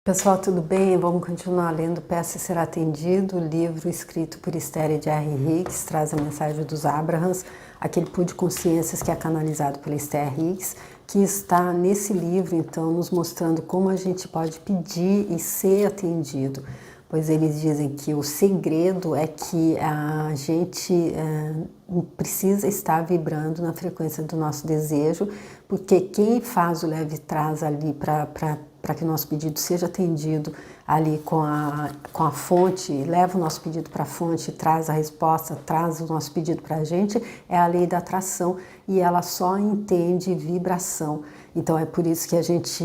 Pessoal, tudo bem? Vamos continuar lendo Peça e Ser Atendido, o livro escrito por Esther J.R. Hicks, traz a mensagem dos Abrahams, aquele pool de consciências que é canalizado pela Esther Hicks, que está nesse livro, então, nos mostrando como a gente pode pedir e ser atendido. Pois eles dizem que o segredo é que a gente precisa estar vibrando na frequência do nosso desejo, porque quem faz o leve traz ali para que o nosso pedido seja atendido ali com a fonte, leva o nosso pedido para a fonte, traz a resposta, traz o nosso pedido para a gente, é a lei da atração e ela só entende vibração. Então é por isso que a gente,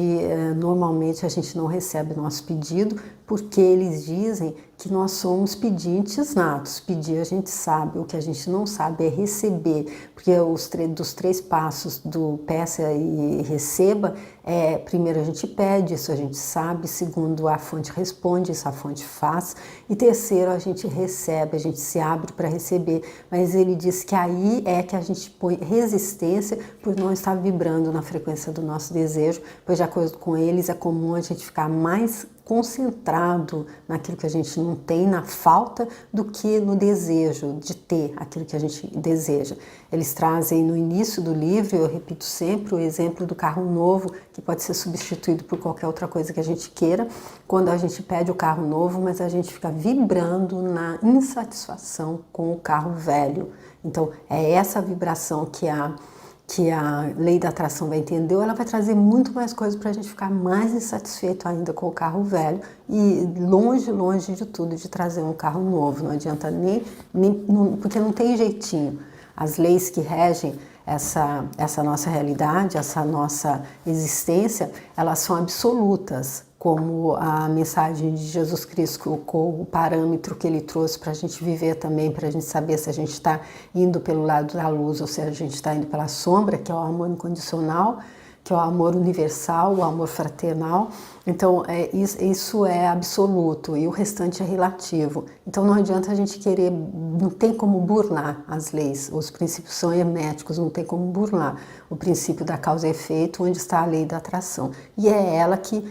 normalmente a gente não recebe nosso pedido, porque eles dizem que nós somos pedintes natos. Pedir a gente sabe, o que a gente não sabe é receber, porque dos três passos do peça e receba, primeiro a gente pede, isso a gente sabe, segundo a fonte responde, isso a fonte faz, e terceiro a gente recebe, a gente se abre para receber, mas ele diz que aí é que a gente põe resistência por não estar vibrando na frequência do nosso desejo, pois de acordo com eles é comum a gente ficar mais concentrado naquilo que a gente não tem, na falta, do que no desejo de ter aquilo que a gente deseja. Eles trazem no início do livro, eu repito sempre, o exemplo do carro novo, que pode ser substituído por qualquer outra coisa que a gente queira, quando a gente pede o carro novo, mas a gente fica vibrando na insatisfação com o carro velho. Então, é essa vibração que a lei da atração vai entender, ela vai trazer muito mais coisas para a gente ficar mais insatisfeito ainda com o carro velho e longe de tudo de trazer um carro novo. Não adianta porque não tem jeitinho. As leis que regem essa nossa realidade, essa nossa existência, elas são absolutas, como a mensagem de Jesus Cristo, com o parâmetro que ele trouxe para a gente viver também, para a gente saber se a gente está indo pelo lado da luz ou se a gente está indo pela sombra, que é o amor incondicional, que é o amor universal, o amor fraternal. Então, isso é absoluto e o restante é relativo. Então, não adianta a gente querer, não tem como burlar as leis, os princípios são herméticos, não tem como burlar o princípio da causa e efeito, onde está a lei da atração. E é ela que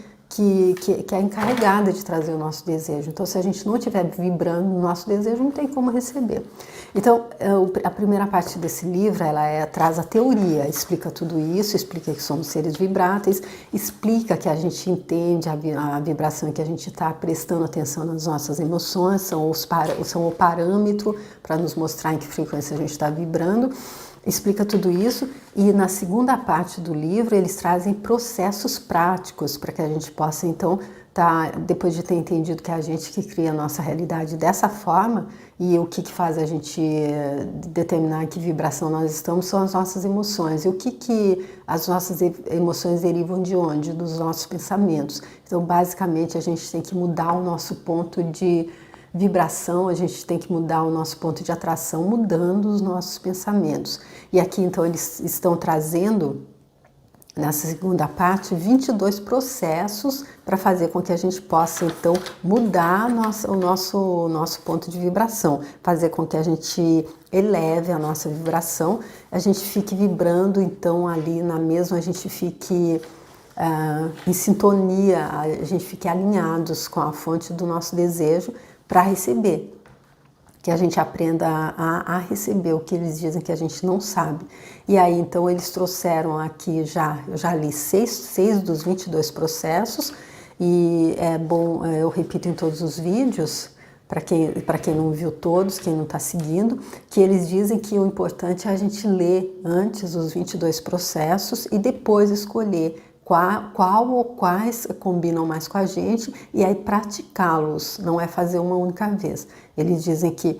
é encarregada de trazer o nosso desejo. Então, se a gente não estiver vibrando no nosso desejo, não tem como receber. Então, a primeira parte desse livro, ela traz a teoria, explica tudo isso, explica que somos seres vibráteis, explica que a gente entende a vibração que a gente está prestando atenção nas nossas emoções, são o parâmetro para nos mostrar em que frequência a gente está vibrando. Explica tudo isso e na segunda parte do livro eles trazem processos práticos para que a gente possa então, depois de ter entendido que é a gente que cria a nossa realidade dessa forma e o que faz a gente determinar em que vibração nós estamos são as nossas emoções. E o que as nossas emoções derivam de onde? Dos nossos pensamentos. Então basicamente a gente tem que mudar o nosso ponto de vibração, a gente tem que mudar o nosso ponto de atração, mudando os nossos pensamentos. E aqui, então, eles estão trazendo, nessa segunda parte, 22 processos para fazer com que a gente possa, então, mudar o nosso ponto de vibração, fazer com que a gente eleve a nossa vibração, a gente fique vibrando, então, ali na mesma, a gente fique em sintonia, a gente fique alinhados com a fonte do nosso desejo, para receber, que a gente aprenda a receber o que eles dizem que a gente não sabe. E aí, então, eles trouxeram aqui eu já li 6 dos 22 processos, e é bom, eu repito em todos os vídeos, para quem não viu todos, quem não está seguindo, que eles dizem que o importante é a gente ler antes os 22 processos e depois escolher qual ou quais combinam mais com a gente e aí praticá-los, não é fazer uma única vez. Eles dizem que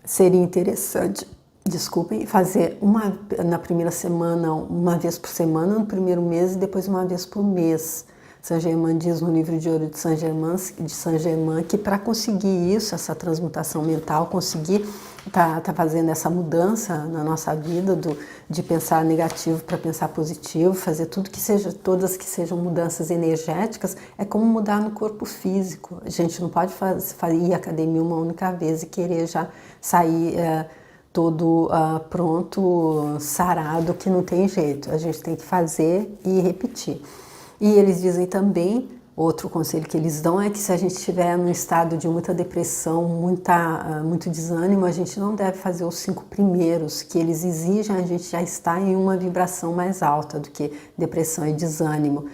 seria interessante, fazer na primeira semana, uma vez por semana, no primeiro mês e depois uma vez por mês. Saint-Germain diz no livro de ouro de Saint-Germain que para conseguir isso, essa transmutação mental, conseguir tá fazendo essa mudança na nossa vida de pensar negativo para pensar positivo, fazer todas que sejam mudanças energéticas, é como mudar no corpo físico. A gente não pode ir à academia uma única vez e querer já sair todo pronto, sarado, que não tem jeito. A gente tem que fazer e repetir. E eles dizem também Outro conselho que eles dão é que se a gente estiver num estado de muita depressão, muito desânimo, a gente não deve fazer os 5 primeiros, que eles exigem, a gente já está em uma vibração mais alta do que depressão e desânimo.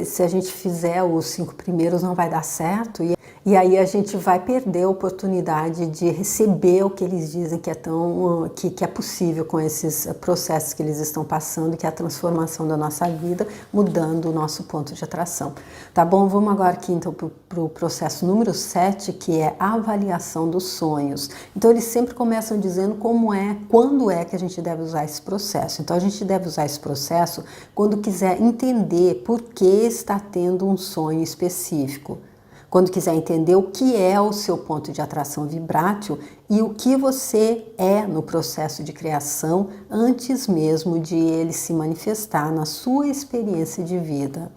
Se a gente fizer os 5 primeiros não vai dar certo e aí a gente vai perder a oportunidade de receber o que eles dizem que é possível com esses processos que eles estão passando, que é a transformação da nossa vida, mudando o nosso ponto de atração. Tá bom? Vamos agora aqui então para o processo número 7, que é a avaliação dos sonhos. Então eles sempre começam dizendo quando é que a gente deve usar esse processo. Então a gente deve usar esse processo quando quiser entender por que está tendo um sonho específico. Quando quiser entender o que é o seu ponto de atração vibrátil e o que você é no processo de criação antes mesmo de ele se manifestar na sua experiência de vida.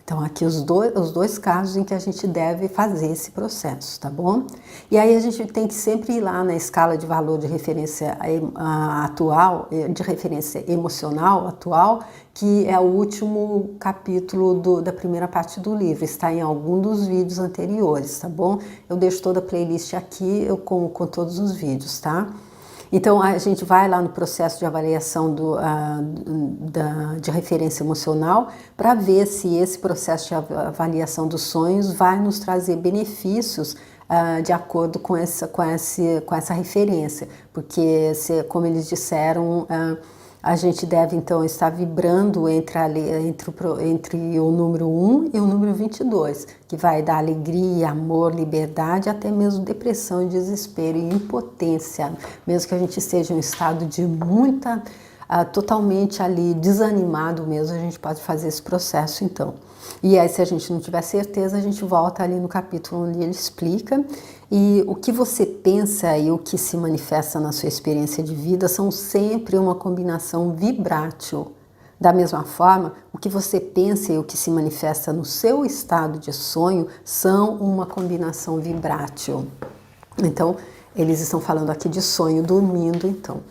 Então, aqui os dois casos em que a gente deve fazer esse processo, tá bom? E aí a gente tem que sempre ir lá na escala de valor de referência atual, de referência emocional atual, que é o último capítulo da primeira parte do livro, está em algum dos vídeos anteriores, tá bom? Eu deixo toda a playlist aqui com todos os vídeos, tá? Então, a gente vai lá no processo de avaliação de referência emocional para ver se esse processo de avaliação dos sonhos vai nos trazer benefícios de acordo com essa referência. Porque, como eles disseram, a gente deve então estar vibrando entre o número 1 e o número 22, que vai dar alegria, amor, liberdade, até mesmo depressão, desespero e impotência. Mesmo que a gente esteja em um estado de totalmente ali desanimado mesmo, a gente pode fazer esse processo então. E aí, se a gente não tiver certeza, a gente volta ali no capítulo onde ele explica. E o que você pensa e o que se manifesta na sua experiência de vida são sempre uma combinação vibrátil. Da mesma forma, o que você pensa e o que se manifesta no seu estado de sonho são uma combinação vibrátil. Então, eles estão falando aqui de sonho dormindo, então.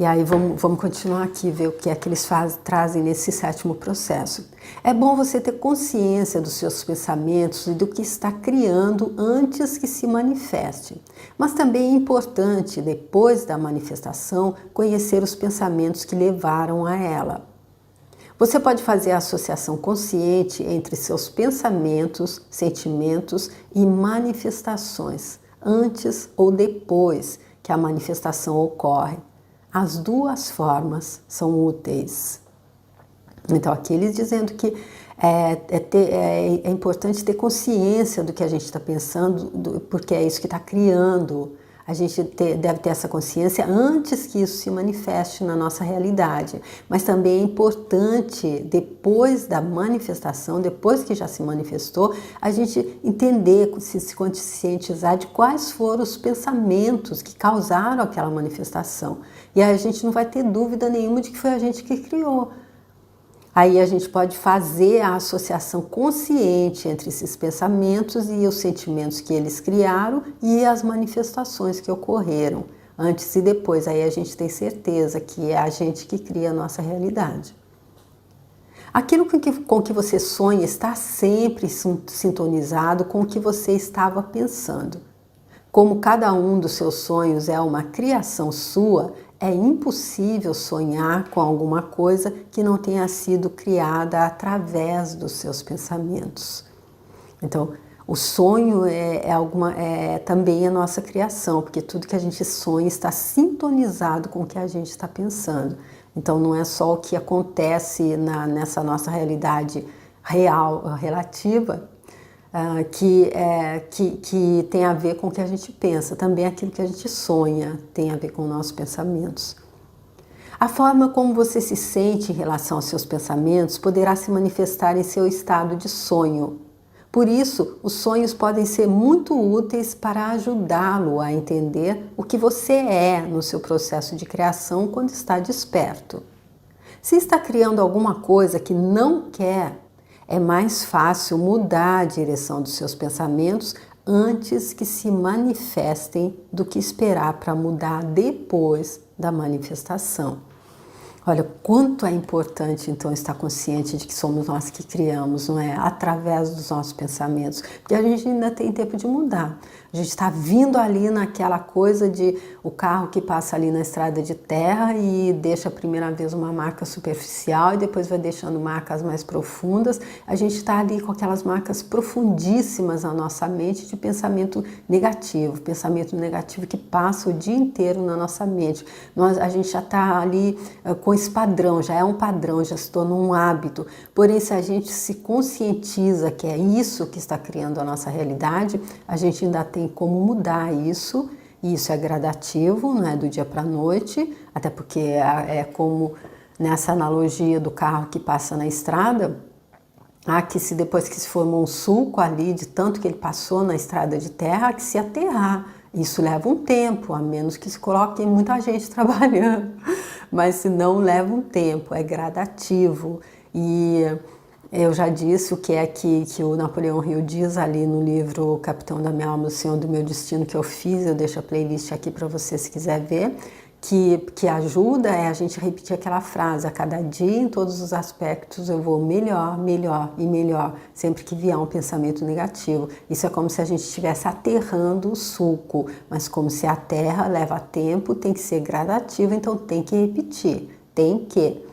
E aí vamos continuar aqui, ver o que é que eles trazem nesse 7º processo. É bom você ter consciência dos seus pensamentos e do que está criando antes que se manifeste. Mas também é importante, depois da manifestação, conhecer os pensamentos que levaram a ela. Você pode fazer a associação consciente entre seus pensamentos, sentimentos e manifestações, antes ou depois que a manifestação ocorre. As duas formas são úteis. Então, aqui eles dizendo que é importante ter consciência do que a gente está pensando, porque é isso que está criando. A gente deve ter essa consciência antes que isso se manifeste na nossa realidade. Mas também é importante, depois da manifestação, depois que já se manifestou, a gente entender, se conscientizar de quais foram os pensamentos que causaram aquela manifestação. E aí a gente não vai ter dúvida nenhuma de que foi a gente que criou. Aí a gente pode fazer a associação consciente entre esses pensamentos e os sentimentos que eles criaram e as manifestações que ocorreram antes e depois. Aí a gente tem certeza que é a gente que cria a nossa realidade. Aquilo com que você sonha está sempre sintonizado com o que você estava pensando. Como cada um dos seus sonhos é uma criação sua, é impossível sonhar com alguma coisa que não tenha sido criada através dos seus pensamentos. Então, o sonho também a nossa criação, porque tudo que a gente sonha está sintonizado com o que a gente está pensando. Então, não é só o que acontece nessa nossa realidade real, relativa, que tem a ver com o que a gente pensa. Também aquilo que a gente sonha tem a ver com nossos pensamentos. A forma como você se sente em relação aos seus pensamentos poderá se manifestar em seu estado de sonho. Por isso, os sonhos podem ser muito úteis para ajudá-lo a entender o que você é no seu processo de criação quando está desperto. Se está criando alguma coisa que não quer, é mais fácil mudar a direção dos seus pensamentos antes que se manifestem do que esperar para mudar depois da manifestação. Olha, quanto é importante, então, estar consciente de que somos nós que criamos, não é? Através dos nossos pensamentos. Porque a gente ainda tem tempo de mudar. A gente está vindo ali naquela coisa de o carro que passa ali na estrada de terra e deixa a primeira vez uma marca superficial e depois vai deixando marcas mais profundas. A gente está ali com aquelas marcas profundíssimas na nossa mente de pensamento negativo que passa o dia inteiro na nossa mente. A gente já está ali com esse padrão, já é um padrão, já se tornou um hábito. Porém, se a gente se conscientiza que é isso que está criando a nossa realidade, a gente ainda tem como mudar isso, e isso é gradativo, não é do dia para a noite, até porque é como nessa analogia do carro que passa na estrada, que se depois que se formou um sulco ali, de tanto que ele passou na estrada de terra, que se aterrar. Isso leva um tempo, a menos que se coloque muita gente trabalhando, mas se não leva um tempo, é gradativo. E eu já disse o que é que o Napoleão Hill diz ali no livro O Capitão da Minha Alma, o Senhor do Meu Destino, que eu fiz, eu deixo a playlist aqui para você se quiser ver, que ajuda é a gente repetir aquela frase: a cada dia, em todos os aspectos, eu vou melhor, melhor e melhor, sempre que vier um pensamento negativo. Isso é como se a gente estivesse aterrando o sulco, mas como se a terra leva tempo, tem que ser gradativa, então tem que repetir, tem que.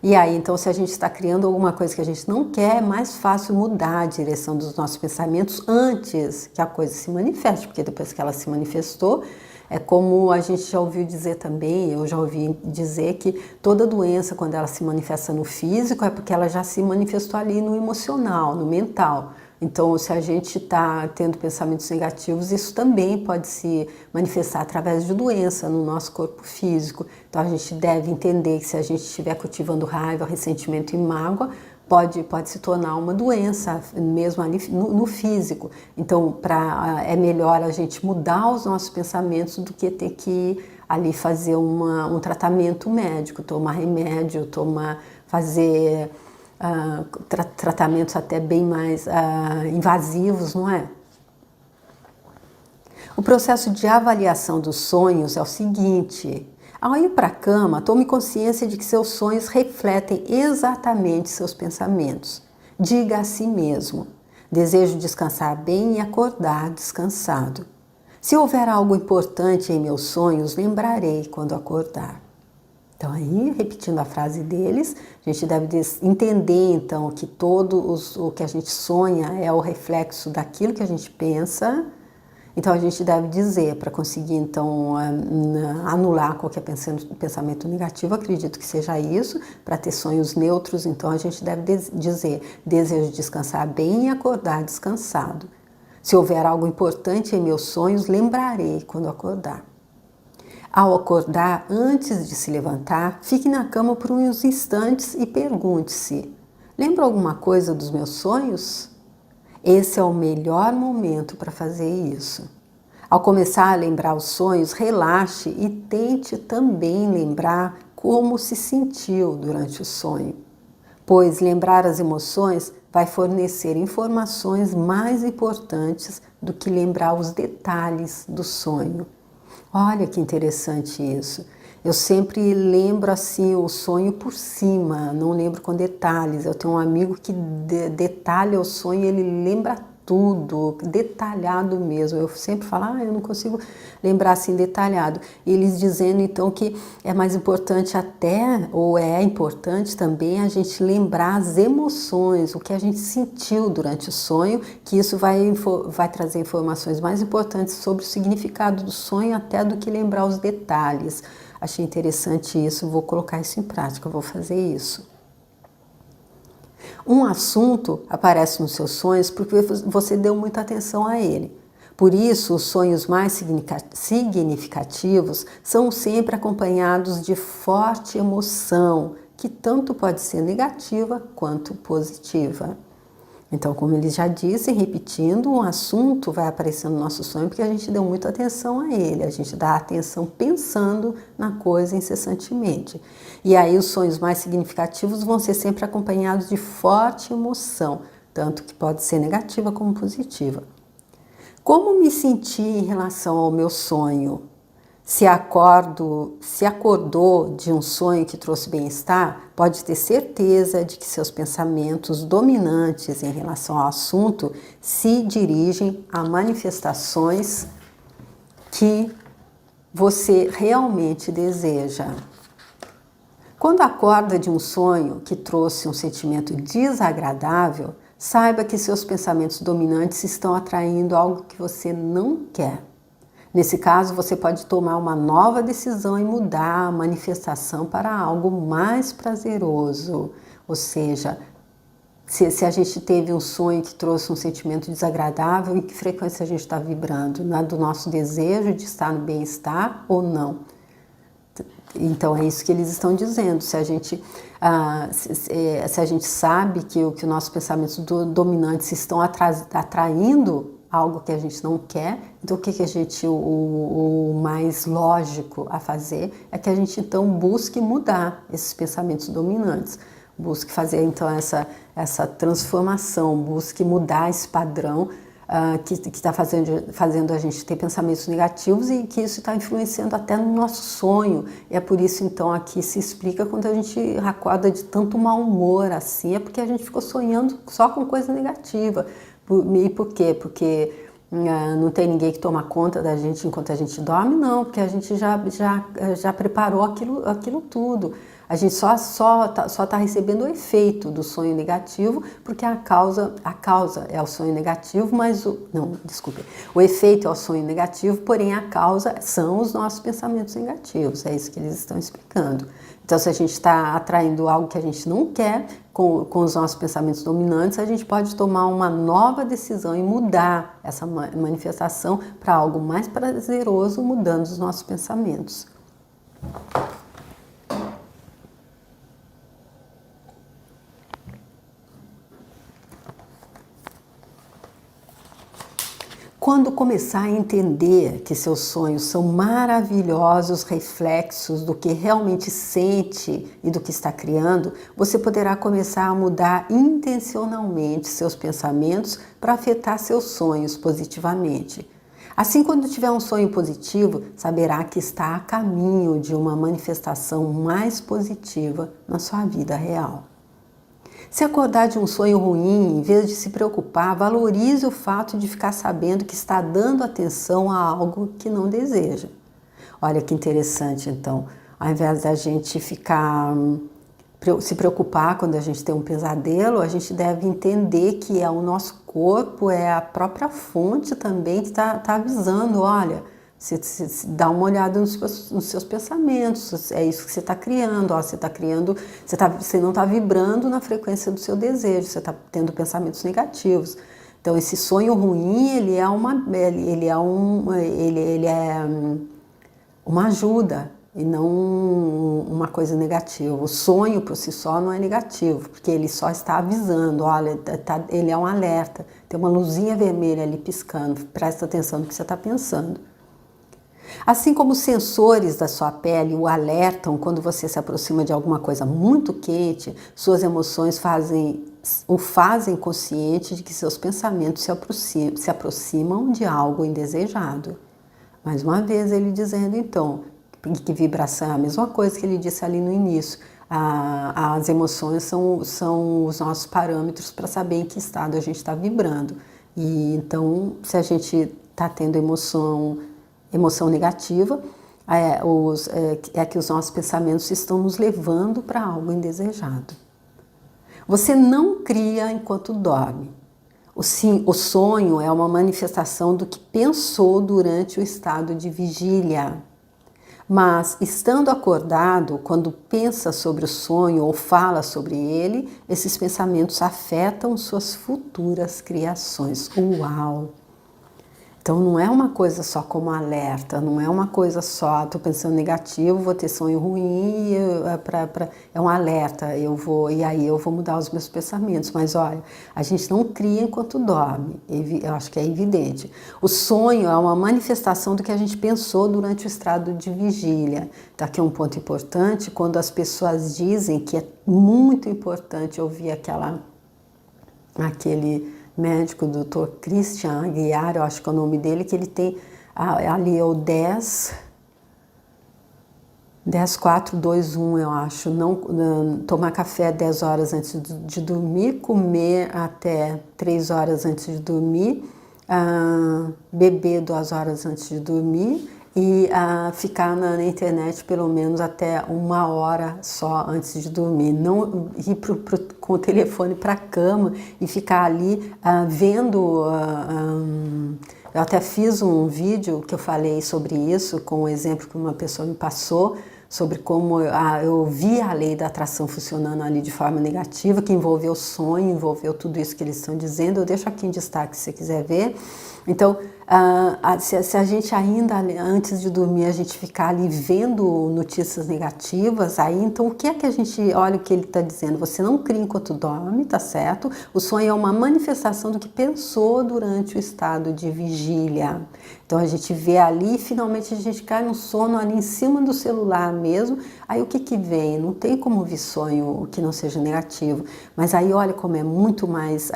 E aí, então, se a gente está criando alguma coisa que a gente não quer, é mais fácil mudar a direção dos nossos pensamentos antes que a coisa se manifeste, porque depois que ela se manifestou, é como a gente já ouviu dizer também, eu já ouvi dizer que toda doença, quando ela se manifesta no físico, é porque ela já se manifestou ali no emocional, no mental. Então, se a gente está tendo pensamentos negativos, isso também pode se manifestar através de doença no nosso corpo físico. Então, a gente deve entender que se a gente estiver cultivando raiva, ressentimento e mágoa, pode se tornar uma doença, mesmo ali no físico. Então, é melhor a gente mudar os nossos pensamentos do que ter que ali fazer um tratamento médico, tomar remédio, fazer tratamentos até bem mais invasivos, não é? O processo de avaliação dos sonhos é o seguinte: ao ir para a cama, tome consciência de que seus sonhos refletem exatamente seus pensamentos. Diga a si mesmo: desejo descansar bem e acordar descansado. Se houver algo importante em meus sonhos, lembrarei quando acordar. Então aí, repetindo a frase deles, a gente deve entender então que o que a gente sonha é o reflexo daquilo que a gente pensa. Então a gente deve dizer, para conseguir então anular qualquer pensamento negativo, acredito que seja isso, para ter sonhos neutros, então a gente deve dizer: desejo descansar bem e acordar descansado. Se houver algo importante em meus sonhos, lembrarei quando acordar. Ao acordar, antes de se levantar, fique na cama por uns instantes e pergunte-se: lembra alguma coisa dos meus sonhos? Esse é o melhor momento para fazer isso. Ao começar a lembrar os sonhos, relaxe e tente também lembrar como se sentiu durante o sonho, pois lembrar as emoções vai fornecer informações mais importantes do que lembrar os detalhes do sonho. Olha que interessante isso. Eu sempre lembro assim o sonho por cima, não lembro com detalhes. Eu tenho um amigo que detalha o sonho, ele lembra tudo, detalhado mesmo. Eu sempre falo: eu não consigo lembrar assim detalhado. E eles dizendo então que é mais importante até, ou é importante também, a gente lembrar as emoções, o que a gente sentiu durante o sonho, que isso vai trazer informações mais importantes sobre o significado do sonho até do que lembrar os detalhes. Achei interessante isso, vou colocar isso em prática, vou fazer isso. Um assunto aparece nos seus sonhos porque você deu muita atenção a ele. Por isso, os sonhos mais significativos são sempre acompanhados de forte emoção, que tanto pode ser negativa quanto positiva. Então, como eles já dissem, repetindo, um assunto vai aparecer no nosso sonho porque a gente deu muita atenção a ele, a gente dá atenção pensando na coisa incessantemente. E aí os sonhos mais significativos vão ser sempre acompanhados de forte emoção, tanto que pode ser negativa como positiva. Como me senti em relação ao meu sonho? Se acordou de um sonho que trouxe bem-estar, pode ter certeza de que seus pensamentos dominantes em relação ao assunto se dirigem a manifestações que você realmente deseja. Quando acorda de um sonho que trouxe um sentimento desagradável, saiba que seus pensamentos dominantes estão atraindo algo que você não quer. Nesse caso, você pode tomar uma nova decisão e mudar a manifestação para algo mais prazeroso. Ou seja, se a gente teve um sonho que trouxe um sentimento desagradável, em que frequência a gente está vibrando? Na do nosso desejo de estar no bem-estar ou não? Então é isso que eles estão dizendo. Se a gente sabe que os nossos pensamentos dominantes estão atraindo algo que a gente não quer, então o mais lógico a fazer é que a gente então busque mudar esses pensamentos dominantes, busque fazer então essa transformação, busque mudar esse padrão que está fazendo a gente ter pensamentos negativos e que isso está influenciando até no nosso sonho. E é por isso então aqui se explica quando a gente acorda de tanto mau humor assim, é porque a gente ficou sonhando só com coisa negativa. E por quê? Porque não tem ninguém que toma conta da gente enquanto a gente dorme? Não, porque a gente já preparou aquilo tudo. A gente só tá recebendo o efeito do sonho negativo, porque a causa é o sonho negativo, mas o efeito é o sonho negativo, porém a causa são os nossos pensamentos negativos. É isso que eles estão explicando. Então, se a gente está atraindo algo que a gente não quer com os nossos pensamentos dominantes, a gente pode tomar uma nova decisão e mudar essa manifestação para algo mais prazeroso, mudando os nossos pensamentos. Quando começar a entender que seus sonhos são maravilhosos reflexos do que realmente sente e do que está criando, você poderá começar a mudar intencionalmente seus pensamentos para afetar seus sonhos positivamente. Assim, quando tiver um sonho positivo, saberá que está a caminho de uma manifestação mais positiva na sua vida real. Se acordar de um sonho ruim, em vez de se preocupar, valorize o fato de ficar sabendo que está dando atenção a algo que não deseja. Olha que interessante, então. Ao invés da gente se preocupar quando a gente tem um pesadelo, a gente deve entender que o nosso corpo é a própria fonte também que está avisando, olha, você dá uma olhada nos seus pensamentos, é isso que você está criando, você não está vibrando na frequência do seu desejo, você está tendo pensamentos negativos. Então esse sonho ruim, ele é uma ajuda e não uma coisa negativa. O sonho por si só não é negativo, porque ele só está avisando, olha, ele é um alerta, tem uma luzinha vermelha ali piscando, presta atenção no que você está pensando. Assim como os sensores da sua pele o alertam quando você se aproxima de alguma coisa muito quente, suas emoções o fazem consciente de que seus pensamentos se aproximam de algo indesejado. Mais uma vez ele dizendo então que vibração é a mesma coisa que ele disse ali no início. As emoções são os nossos parâmetros para saber em que estado a gente está vibrando. E então, se a gente está tendo emoção negativa, é que os nossos pensamentos estão nos levando para algo indesejado. Você não cria enquanto dorme. O sonho é uma manifestação do que pensou durante o estado de vigília. Mas, estando acordado, quando pensa sobre o sonho ou fala sobre ele, esses pensamentos afetam suas futuras criações. Uau! Então não é uma coisa só como alerta, não é uma coisa só, estou pensando negativo, vou ter sonho ruim, é um alerta, e aí eu vou mudar os meus pensamentos. Mas olha, a gente não cria enquanto dorme, eu acho que é evidente. O sonho é uma manifestação do que a gente pensou durante o estado de vigília. Então aqui é um ponto importante, quando as pessoas dizem que é muito importante ouvir aquele médico, Dr. Christian Aguiar, eu acho que é o nome dele, que ele tem ali o 10 10, 4, 2, 1, eu acho. Não tomar café 10 horas antes de dormir, comer até 3 horas antes de dormir, beber 2 horas antes de dormir e ficar na internet pelo menos até 1 hora só antes de dormir. Não ir com o telefone para a cama e ficar ali vendo... eu até fiz um vídeo que eu falei sobre isso, com um exemplo que uma pessoa me passou, sobre como eu vi a lei da atração funcionando ali de forma negativa, que envolveu o sonho, envolveu tudo isso que eles estão dizendo. Eu deixo aqui em destaque se você quiser ver. Então, se a gente ainda, antes de dormir, a gente ficar ali vendo notícias negativas, aí então o que é que a gente, olha o que ele está dizendo, você não cria enquanto dorme, tá certo? O sonho é uma manifestação do que pensou durante o estado de vigília. Então a gente vê ali e finalmente a gente cai no sono ali em cima do celular mesmo, aí o que que vem? Não tem como vir sonho que não seja negativo, mas aí olha como é muito mais...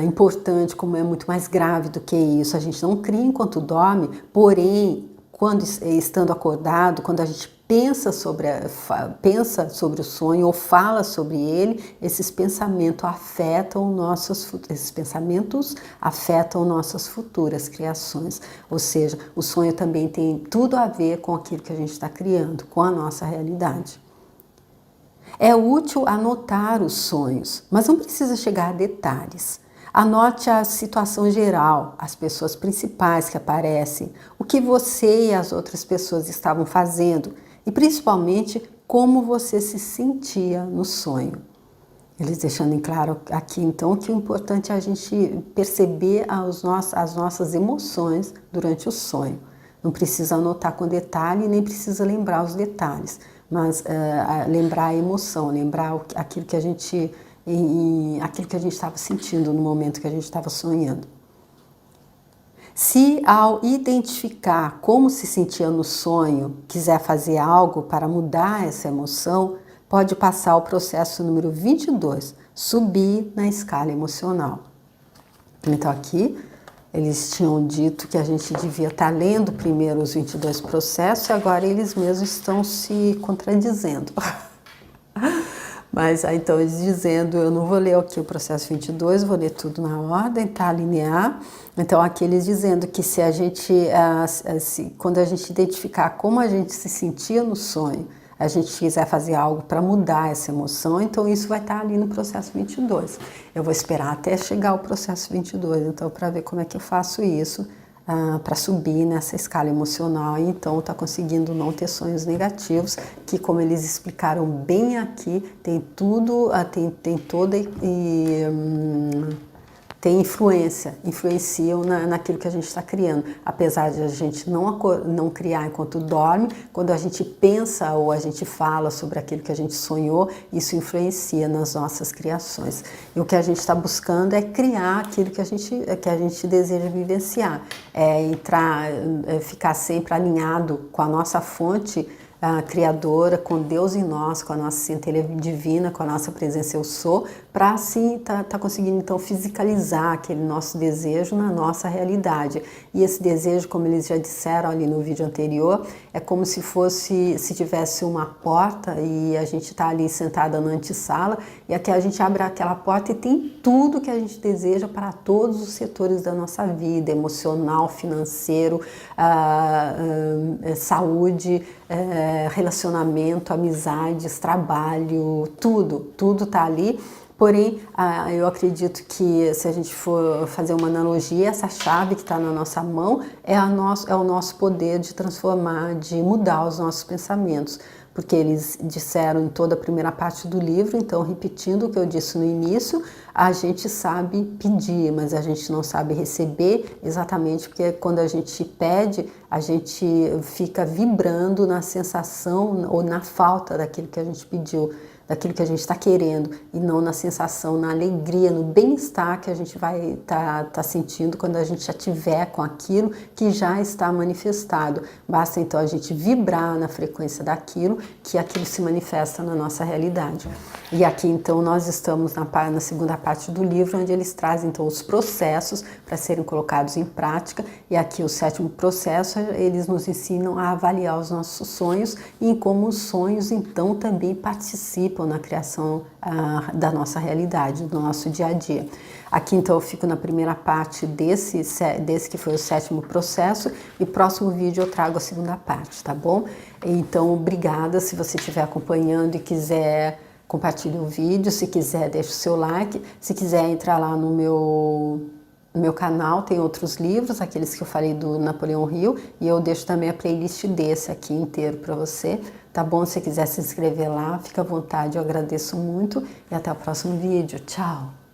importante, como é muito mais grave do que isso. A gente não cria enquanto dorme, porém, estando acordado, quando a gente pensa sobre o sonho ou fala sobre ele, esses pensamentos afetam nossas futuras criações. Ou seja, o sonho também tem tudo a ver com aquilo que a gente está criando, com a nossa realidade. É útil anotar os sonhos, mas não precisa chegar a detalhes. Anote a situação geral, as pessoas principais que aparecem, o que você e as outras pessoas estavam fazendo e principalmente como você se sentia no sonho. Eles deixando em claro aqui então que o importante é a gente perceber as nossas emoções durante o sonho. Não precisa anotar com detalhe, nem precisa lembrar os detalhes, mas lembrar a emoção, lembrar aquilo que a gente estava sentindo no momento que a gente estava sonhando. Se ao identificar como se sentia no sonho, quiser fazer algo para mudar essa emoção, pode passar ao processo número 22, subir na escala emocional. Então aqui eles tinham dito que a gente devia estar lendo primeiro os 22 processos e agora eles mesmos estão se contradizendo. Mas então eles dizendo, eu não vou ler aqui o processo 22, vou ler tudo na ordem, tá, linear. Então aqui eles dizendo que se a gente, quando a gente identificar como a gente se sentia no sonho, a gente quiser fazer algo para mudar essa emoção, então isso vai estar ali no processo 22. Eu vou esperar até chegar ao processo 22, então para ver como é que eu faço isso, para subir nessa escala emocional e então tá conseguindo não ter sonhos negativos, que como eles explicaram bem aqui, tem tudo, tem toda tem influenciam naquilo que a gente está criando. Apesar de a gente não criar enquanto dorme, quando a gente pensa ou a gente fala sobre aquilo que a gente sonhou, isso influencia nas nossas criações. E o que a gente está buscando é criar aquilo que a gente deseja vivenciar, ficar sempre alinhado com a nossa fonte criadora, com Deus em nós, com a nossa centelha divina, com a nossa presença eu sou, para assim tá conseguindo então fisicalizar aquele nosso desejo na nossa realidade. E esse desejo, como eles já disseram ali no vídeo anterior, é como se tivesse uma porta e a gente está ali sentada na antessala e aqui a gente abre aquela porta e tem tudo que a gente deseja para todos os setores da nossa vida, emocional, financeiro, saúde, relacionamento, amizades, trabalho, tudo tá ali. Porém, eu acredito que se a gente for fazer uma analogia, essa chave que está na nossa mão é o nosso poder de transformar, de mudar os nossos pensamentos. Porque eles disseram em toda a primeira parte do livro, então repetindo o que eu disse no início, a gente sabe pedir, mas a gente não sabe receber, exatamente porque quando a gente pede, a gente fica vibrando na sensação ou na falta daquilo que a gente pediu. daquilo que a gente está querendo e não na sensação, na alegria, no bem-estar que a gente vai tá sentindo quando a gente já tiver com aquilo que já está manifestado. Basta então a gente vibrar na frequência daquilo, que aquilo se manifesta na nossa realidade. E aqui então nós estamos na segunda parte do livro, onde eles trazem então os processos para serem colocados em prática, e aqui o sétimo processo, eles nos ensinam a avaliar os nossos sonhos e em como os sonhos então também participam na criação da nossa realidade, do nosso dia a dia. Aqui então eu fico na primeira parte desse que foi o sétimo processo, e próximo vídeo eu trago a segunda parte, tá bom? Então obrigada, se você estiver acompanhando e quiser, compartilhe o vídeo, se quiser deixe o seu like, se quiser entrar lá no meu canal, tem outros livros, aqueles que eu falei do Napoleão Hill, e eu deixo também a playlist desse aqui inteiro para você, tá bom? Se quiser se inscrever lá, fica à vontade, eu agradeço muito, e até o próximo vídeo. Tchau!